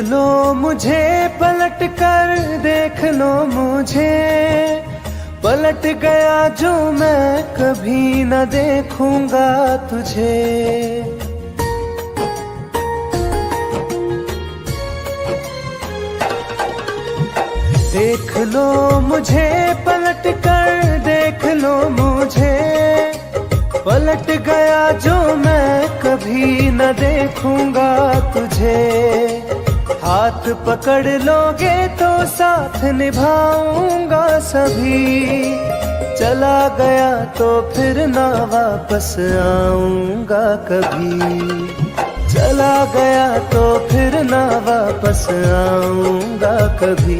लो मुझे पलट कर, देख लो मुझे, पलट गया जो मैं कभी न देखूंगा तुझे। देख लो मुझे पलट कर, देख लो मुझे, पलट गया जो मैं कभी न देखूंगा तुझे। हाथ पकड़ लोगे तो साथ निभाऊंगा सभी, चला गया तो फिर ना वापस आऊंगा कभी। चला गया तो फिर ना वापस आऊंगा कभी।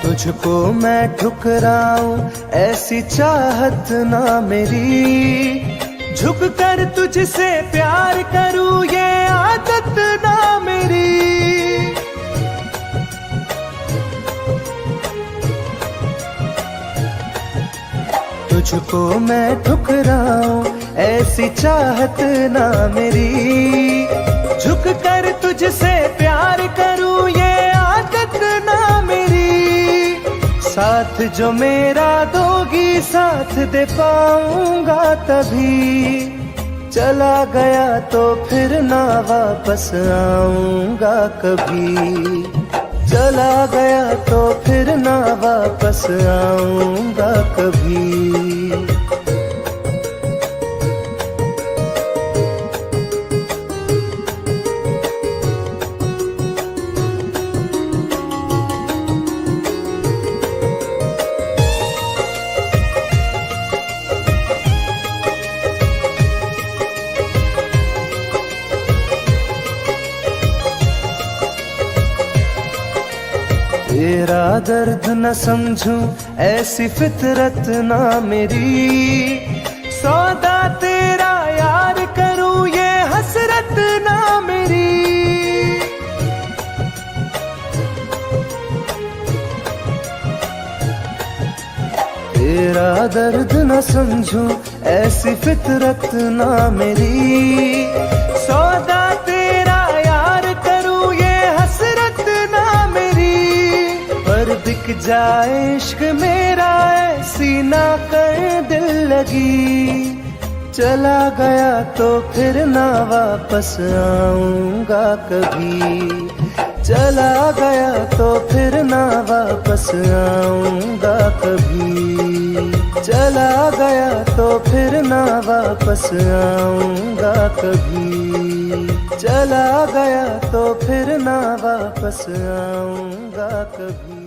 तुझको मैं ठुकराऊं ऐसी चाहत ना मेरी, झुक कर तुझसे प्यार करूं ये आदत ना मेरी। तुझको मैं ठुकराऊं ऐसी चाहत ना मेरी, झुक कर तुझसे प्यार करूं ये आदत ना मेरी। साथ जो मेरा दोगी साथ दे पाऊंगा तभी, चला गया तो फिर ना वापस आऊंगा कभी। चला गया तो फिर ना वापस आऊंगा कभी। तेरा दर्द न समझूं ऐसी फितरत ना मेरी, सौदा तेरा यार करूं ये हसरत ना मेरी। तेरा दर्द न समझूं ऐसी फितरत ना मेरी, सौदा तेरा यार करूं ये हसरत ना मेरी। पर बिक जाए इश्क मेरा ऐसी ना कर दिल लगी, चला गया तो फिर ना वापस आऊंगा कभी। चला गया तो फिर ना वापस आऊंगा कभी। चला गया तो फिर ना वापस आऊंगा कभी। चला गया तो फिर ना वापस आऊंगा कभी।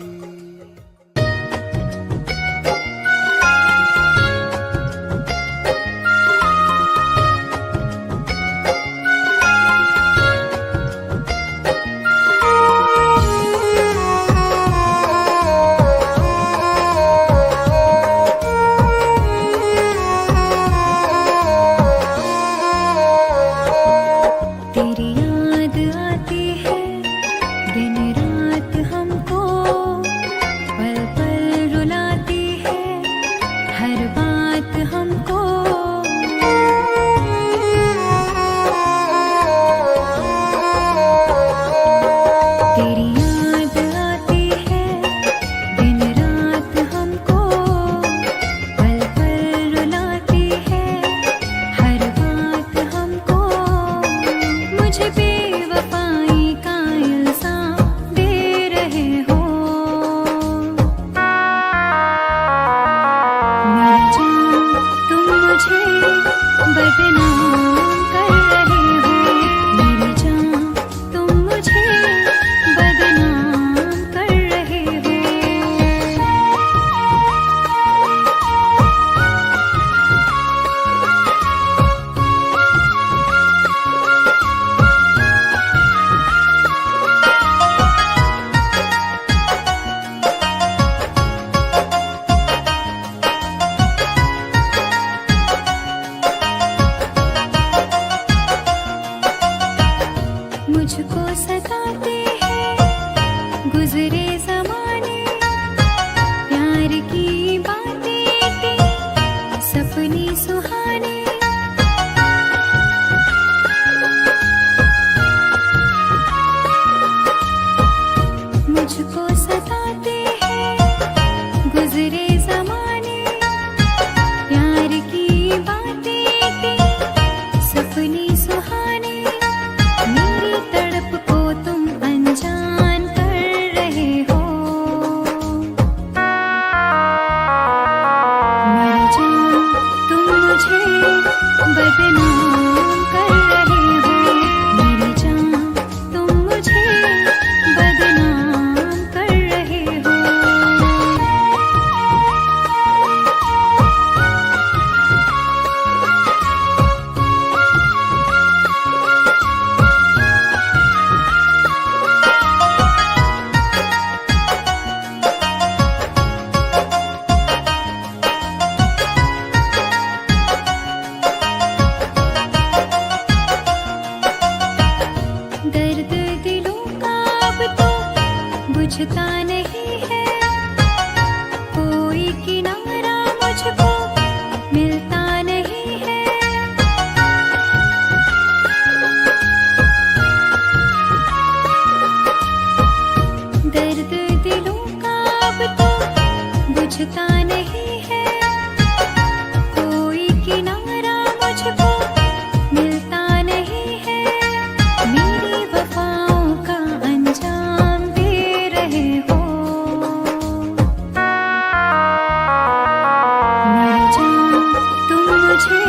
मुझे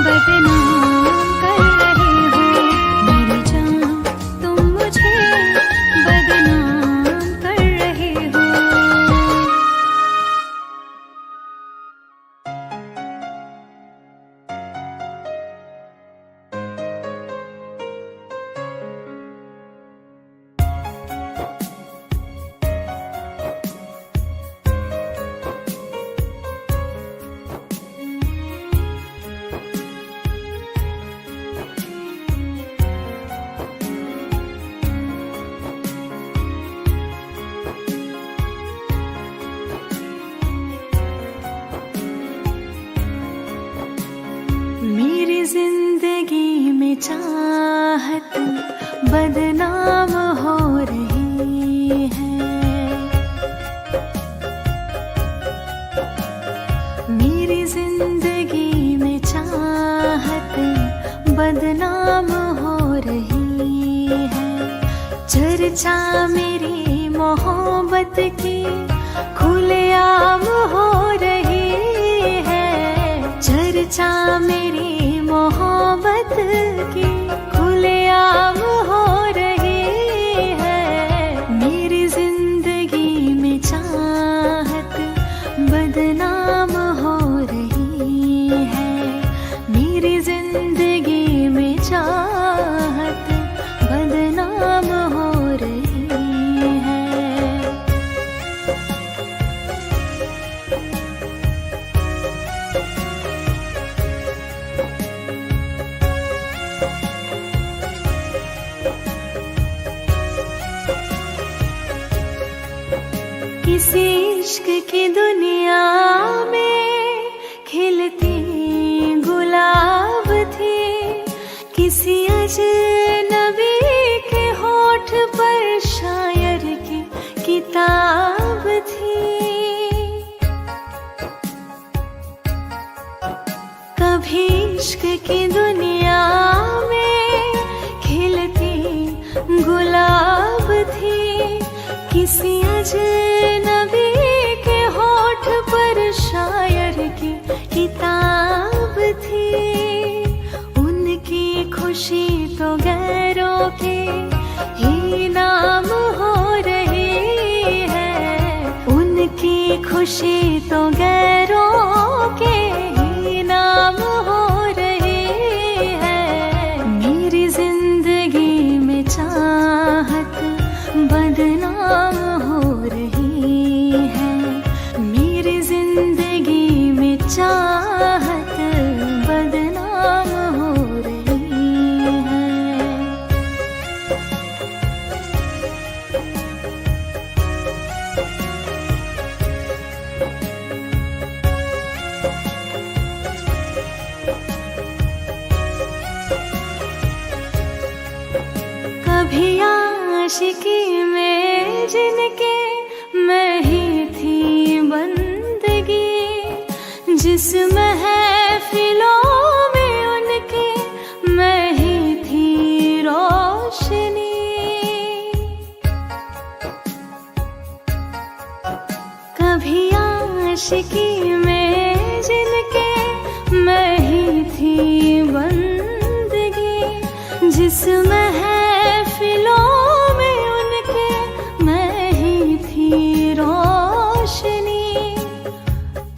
बदनाम कर रहे हो, मेरी जान तुम मुझे बदनाम कर रहे हो। मेरी जिंदगी में चाहत बदनाम हो रही है, मेरी जिंदगी में चाहत बदनाम हो रही है। चर्चा मेरी मोहब्बत की खुलेआम हो रही है, चर्चा मेरी मोहब्बत की खुलेआम हो रही है। मेरी जिंदगी में चाहत बदनाम हो रही है, मेरी जिंदगी में चाहत बदनाम हो रही है। किसी इश्क की दुनिया में खिलती गुलाब थी, किसी अजनबी के होठ पर शायर की किताब थी। कभी इश्क की दुनिया में खिलती गुलाब थी, किसी अजनबी के होठ पर शायर की किताब थी। उनकी खुशी तो गैरों के ही नाम हो रही है, उनकी खुशी तो गैरों के ही नाम हो रही है। मेरी जिंदगी में चाहत बदनाम हो रही है, मेरी जिंदगी में चाहत बदनाम हो रही है। कभी आशिकी में जिनके मैं ही थी बंदगी, जिस महफिलों में उनके मैं ही थी रोशनी। कभी आशिकी में जिनके मैं ही थी बंदगी, जिस महफिलों में उनके मैं ही थी रोशनी।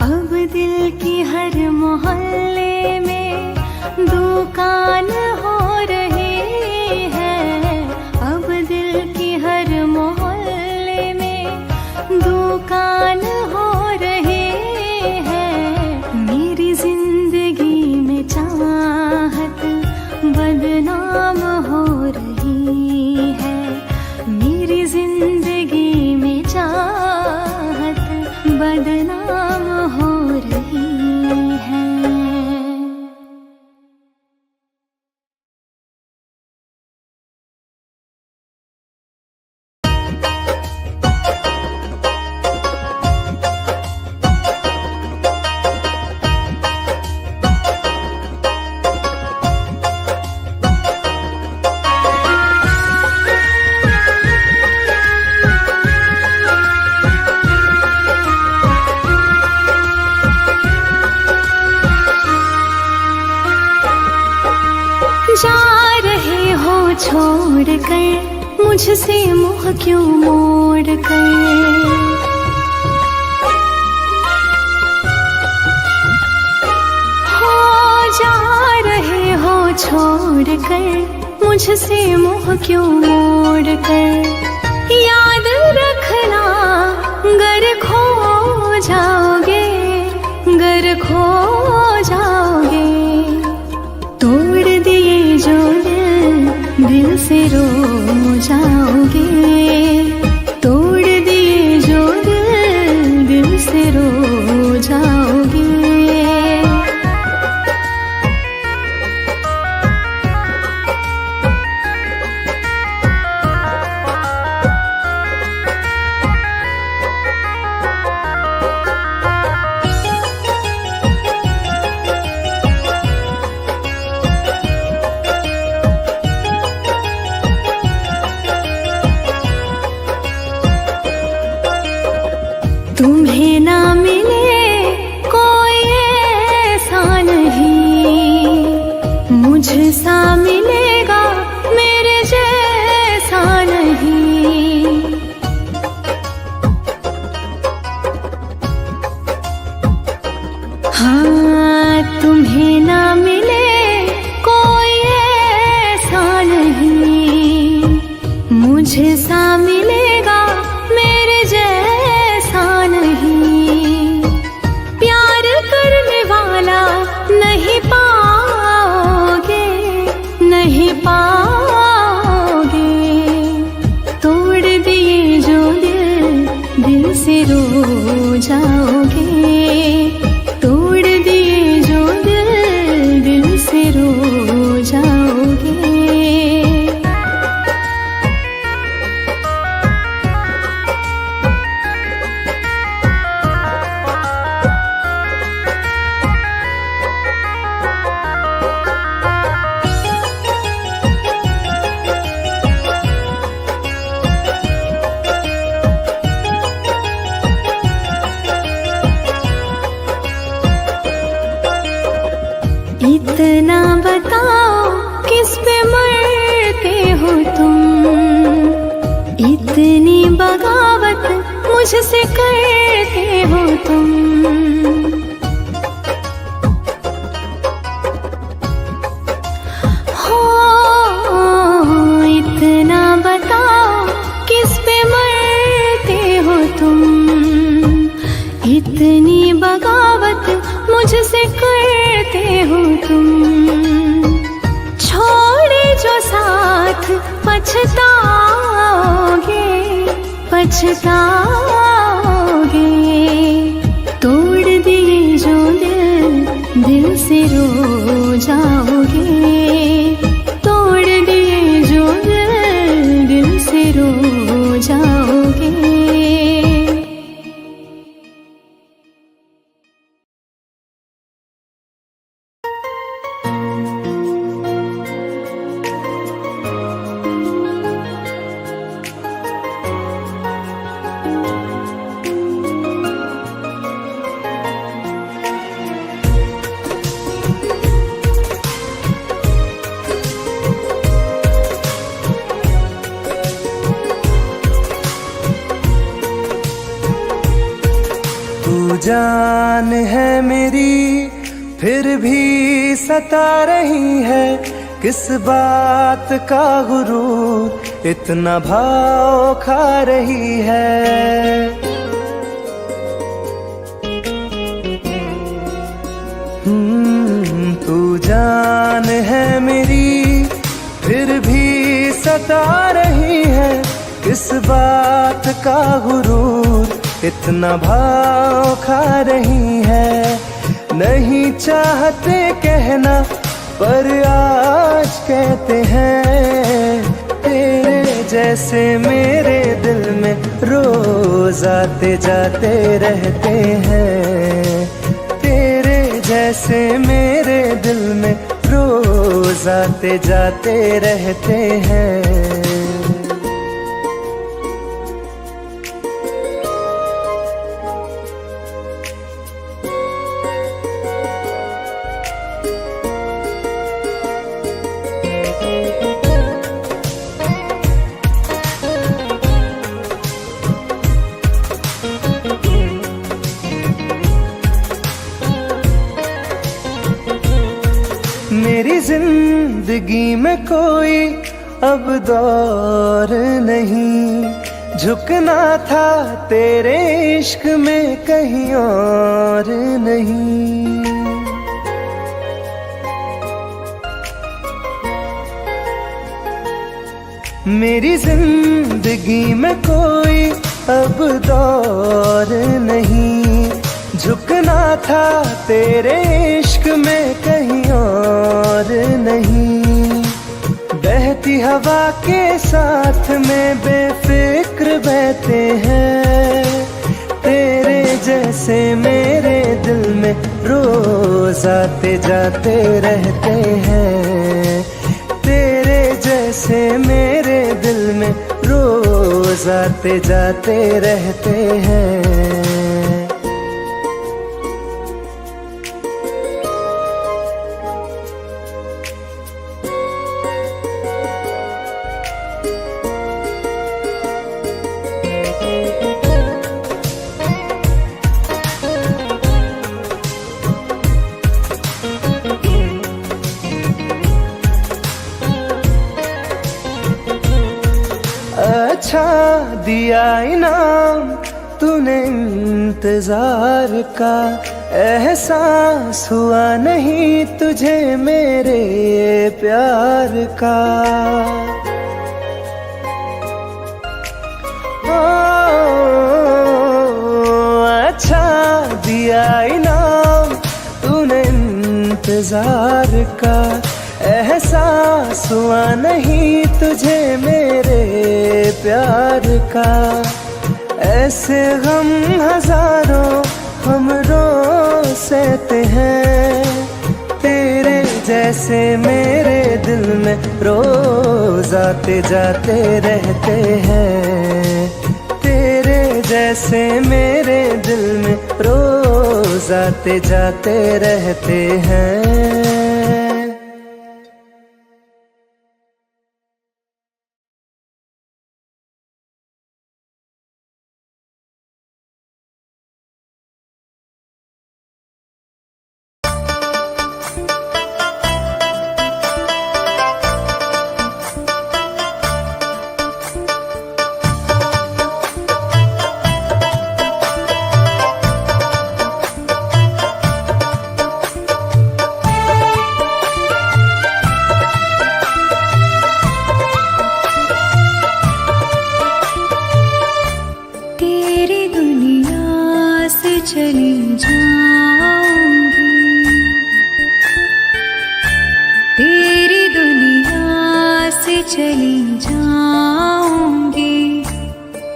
अब दिल की हर मोहल्ले में दुकान हो रही है, अब दिल की हर मोहल्ले में दुकान हो रही है। मेरी जिंदगी में चाहत बदनाम हो रही है, मेरी जिंदगी में चाहत बदनाम हो रही है। जा रहे हो छोड़ कर मुझसे मुँह क्यों मोड़ कर। हो जा रहे हो छोड़ कर मुझसे मुँह क्यों मोड़ कर। याद रखना गर खो जाओगे, गर खो जाओगे। तोड़ दिए जो दिल से रो जाओगे। तोड़ दिए जो दिल से रो जाओगे। तुम्हें ना मिले कोई ऐसा नहीं, मुझसा मिलेगा मेरे जैसा नहीं। हाँ तुम्हें ना मिले कोई ऐसा नहीं, मुझसा मिलेगा मेरे जैसा नहीं। प्यार करने वाला नहीं पाओगे, नहीं पाओगे। तोड़ दिए जो दिल से रो जाओगे। तोड़ दिए जो दिल से रो जाओगे। इतना बताओ किस पे मरते हो तुम, इतनी बगावत मुझसे करते हो तुम। हो इतना बताओ किस पे मरते हो तुम, इतनी बगावत मुझसे करते हो तुम। छोड़े जो साथ पछताओगे, पछताओगे। तोड़ दिए जो दिल से रो जाओगे। तोड़ दिए जो दिल से रो जाओगे। जान है मेरी फिर भी सता रही है, किस बात का गुरूर इतना भाव खा रही है। तू जान है मेरी फिर भी सता रही है, किस बात का गुरूर इतना भाव खा रही है। नहीं चाहते कहना पर आज कहते हैं, तेरे जैसे मेरे दिल में रोज आते जाते रहते हैं। तेरे जैसे मेरे दिल में रोज आते जाते रहते हैं। मेरी जिंदगी में कोई अब दौर नहीं, झुकना था तेरे इश्क में कहीं और नहीं। मेरी जिंदगी में कोई अब दौर नहीं, झुकना था तेरे इश्क में कहीं और नहीं। बहती हवा के साथ में बेफिक्र बहते हैं, तेरे जैसे मेरे दिल में रोज आते जाते रहते हैं। तेरे जैसे मेरे दिल में रोज आते जाते रहते हैं। अच्छा दिया इनाम तूने इंतजार का, एहसास हुआ नहीं तुझे मेरे प्यार का। ओ, अच्छा दिया इनाम तूने इंतजार का, एहसास हुआ नहीं तुझे मेरे प्यार का। ऐसे गम हजारों हम रोज सहते हैं, तेरे जैसे मेरे दिल में रोज आते जाते रहते हैं। तेरे जैसे मेरे दिल में रोज आते जाते रहते हैं। चली जाऊंगी, तेरी दुनिया से चली जाऊंगी,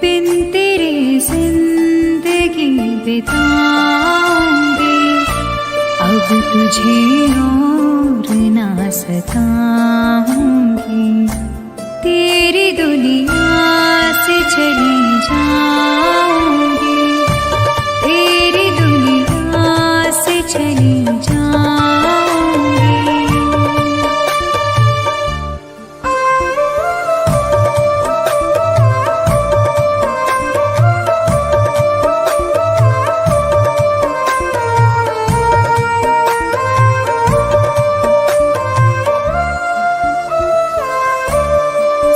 बिन तेरे जिंदगी बिताऊंगी। अब तुझे और ना सताऊंगी, तेरी दुनिया से चली जाऊंगी, तेरी दुनिया से चली जाऊंगी।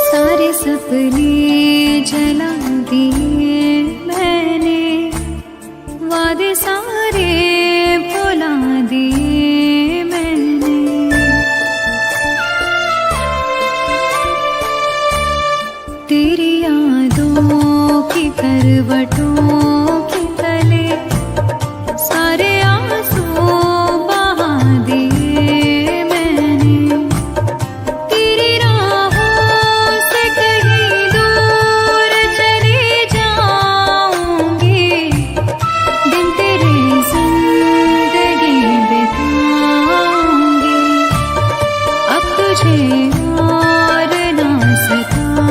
सारे सपने जला दिए मैंने, वादे सारे भुला दिए मैंने। तेरी यादों की करवटों के तले सारे आंसू बहा दिए मैंने। तेरी राहों से कहीं दूर चली जाऊंगी, दिन तेरे जिंदगी बिताऊंगी। अब तुझे और ना सताऊंगी।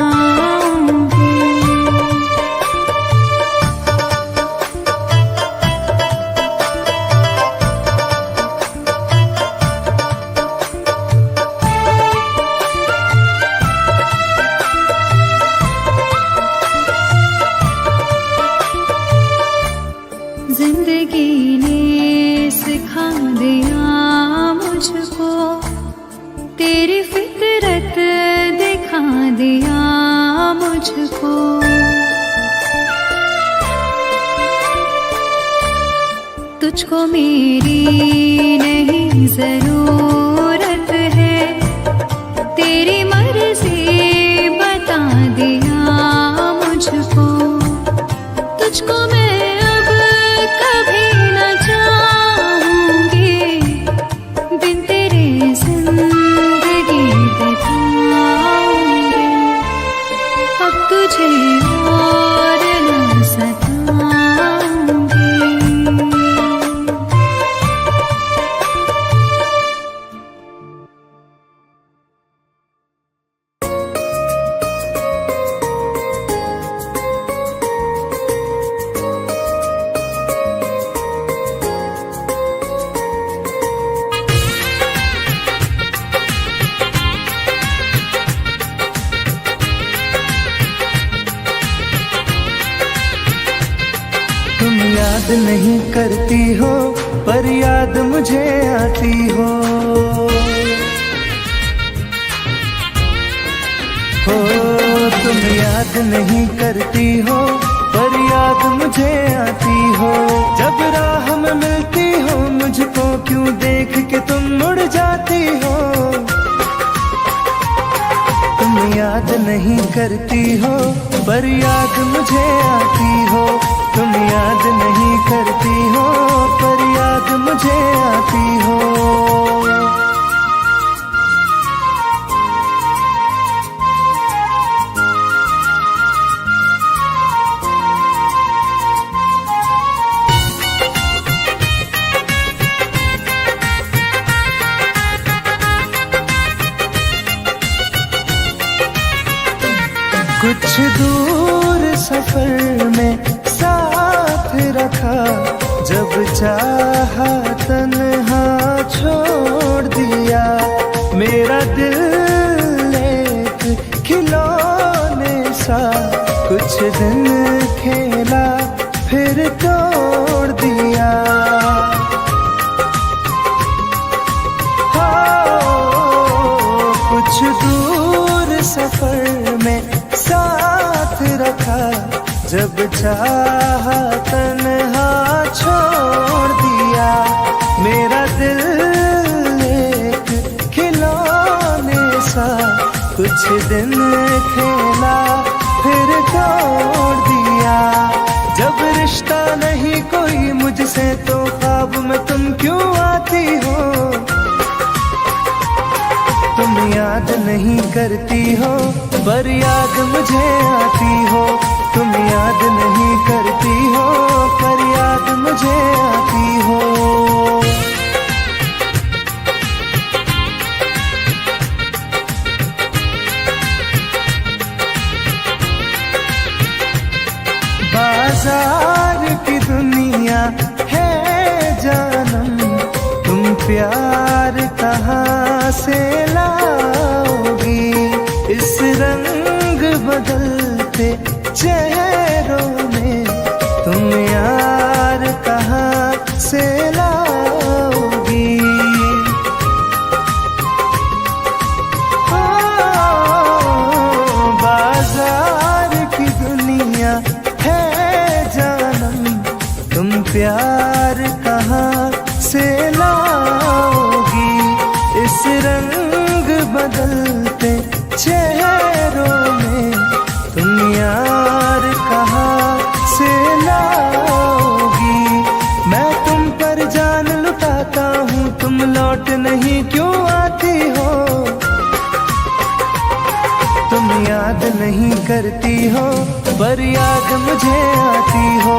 जिंदगी ने सिखा दिया मुझको मुझको। तुझको मेरी नहीं जरूरत है, तेरी मर्जी बता दिया मुझको। तुझको मैं अब कभी न चाहूंगी, बिन तेरे जिंदगी बिताऊंगी। अब तुझे और न सताऊंगी। तुम याद नहीं करती हो पर याद मुझे आती हो। तुम याद नहीं करती हो पर याद मुझे आती हो। जब राह में मिलती हो मुझको क्यों देख के तुम मुड़ जाती हो। तुम याद नहीं करती हो पर याद मुझे आती हो। तुम याद नहीं करती हो पर याद मुझे आती हो। कुछ दूर सफर में साथ रखा, जब चाहा तन्हा छोड़ दिया। मेरा दिल एक खिलौने सा कुछ दिन खेला फिर तोड़ दिया। कुछ दूर सफर में साथ रखा, जब चाहा तन्हा छोड़ दिया। मेरा दिल एक खिलौने सा कुछ दिन खेला फिर तोड़ दिया। जब रिश्ता नहीं कोई मुझसे तो ख्वाब में तुम क्यों आती हो। तुम याद नहीं करती हो पर याद मुझे आती हो। तुम याद नहीं करती हो पर याद मुझे आती हो। बाजार की दुनिया है जानम, तुम प्यार कहाँ से लाओगी। इस रंग बदलते चेहरों में तुम यार कहाँ से लाओगी। बाजार की दुनिया है जानम, तुम प्यार कहाँ से लाओगी। इस रंग बदलते चेहरों में तुम यार कहाँ से लाओगी। मैं तुम पर जान लुटाता हूँ, तुम लौट नहीं क्यों आती हो। तुम याद नहीं करती हो पर याद मुझे आती हो।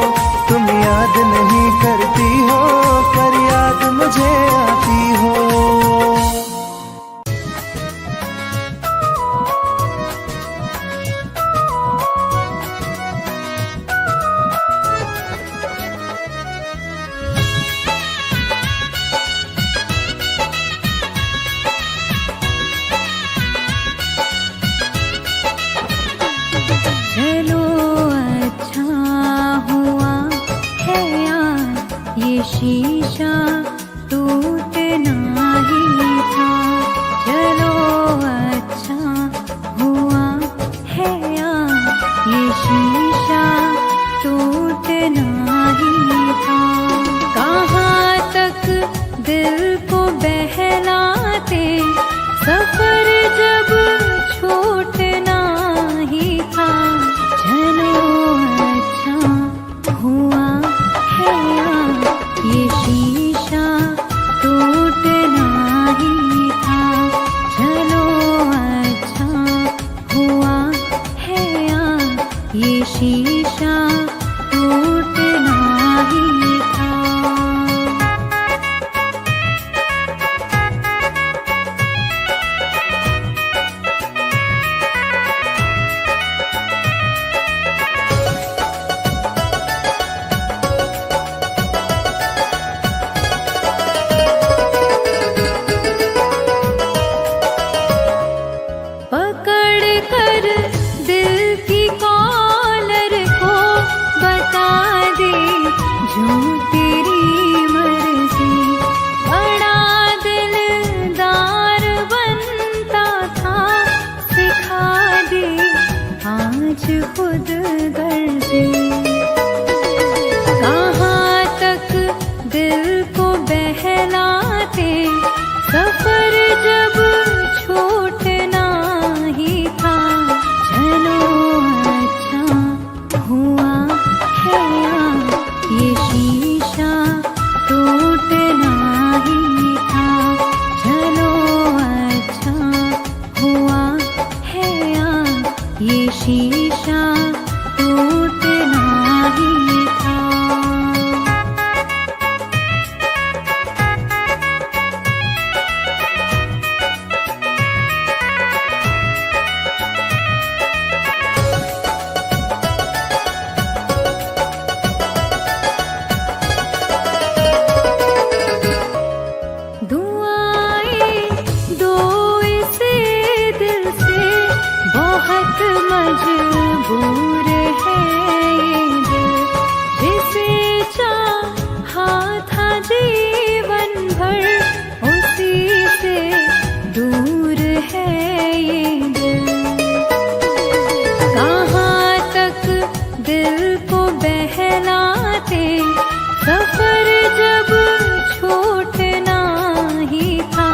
तुम याद नहीं करती हो पर याद मुझे आती हो। चलो अच्छा हुआ है यार, ये शीशा टूटना ही था। चलो अच्छा हुआ है यार, को बहलाते, सफर जब छूटना ही था। चलो अच्छा हुआ है ये शीशा टूटना ही था। चलो अच्छा हुआ है ये शीशा टूटना ही था। पकड़ कर दिल की कॉलर को बता दे जो तेरी मर्जी। बड़ा दिलदार बनता था, सिखा दे आज खुद गर्जी। कहाँ तक दिल को बहलाते, सफर जब छूटना ही था। चलो अच्छा हुआ है ये शीशा टूटना ही था। चलो अच्छा हुआ है ये शीशा टूटना ही था। दुआएं दो इसे दिल से, बहुत मजबूर है ये दिल। जिसे चाहा था जीवन भर, उसी से दूर है ये दिल। कहाँ तक दिल को बहलाते, सफर जब छूटना ही था।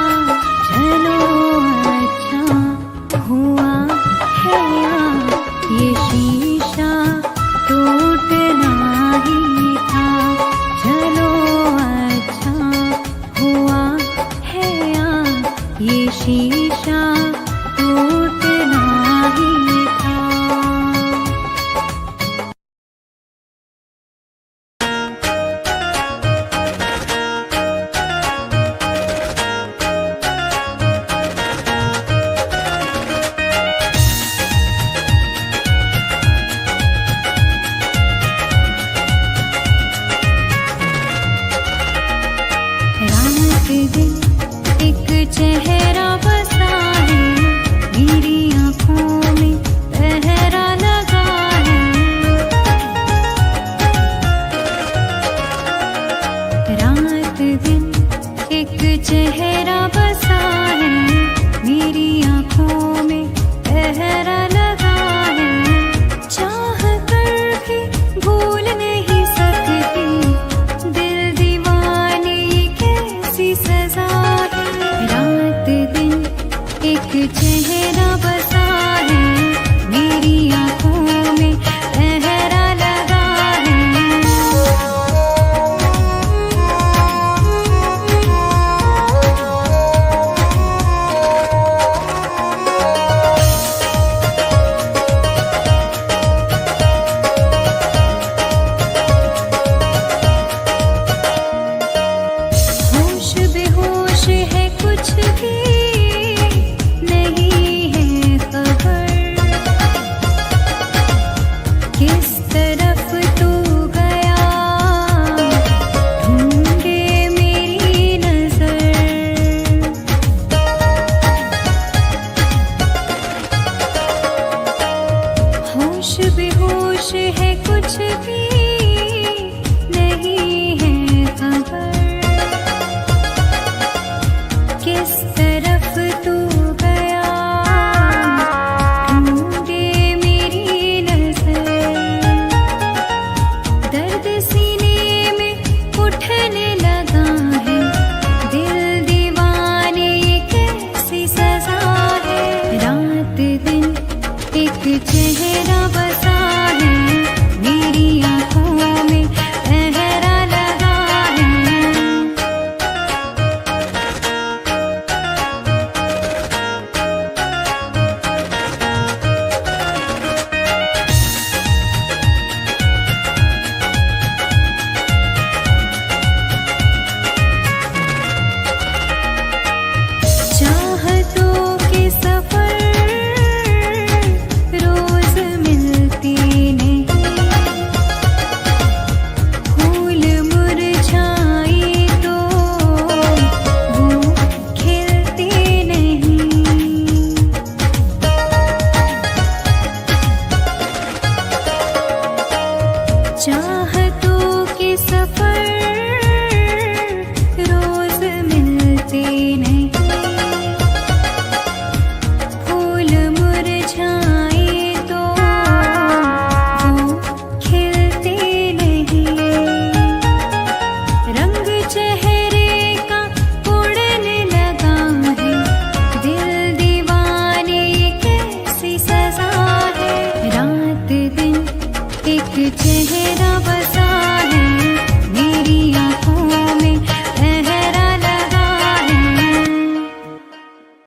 चलो अच्छा हुआ है ये शीशा टूटना ही था। चलो अच्छा हुआ है ये शीशा टूटना ही था। रात दिन एक चेहरा बसा है, मेरी आँखों में पहरा लगा है। रात दिन एक चेहरा बसा है, मेरी आँखों में पहरा लगा है। चाह कर भी भूल नहीं सकती, दिल दीवाने ये कैसी सजा है। रात दिन एक चेहरा बसा है, मेरी आँखों में पहरा लगा है। होश बेहोश है, कुछ भी नहीं है चेहरा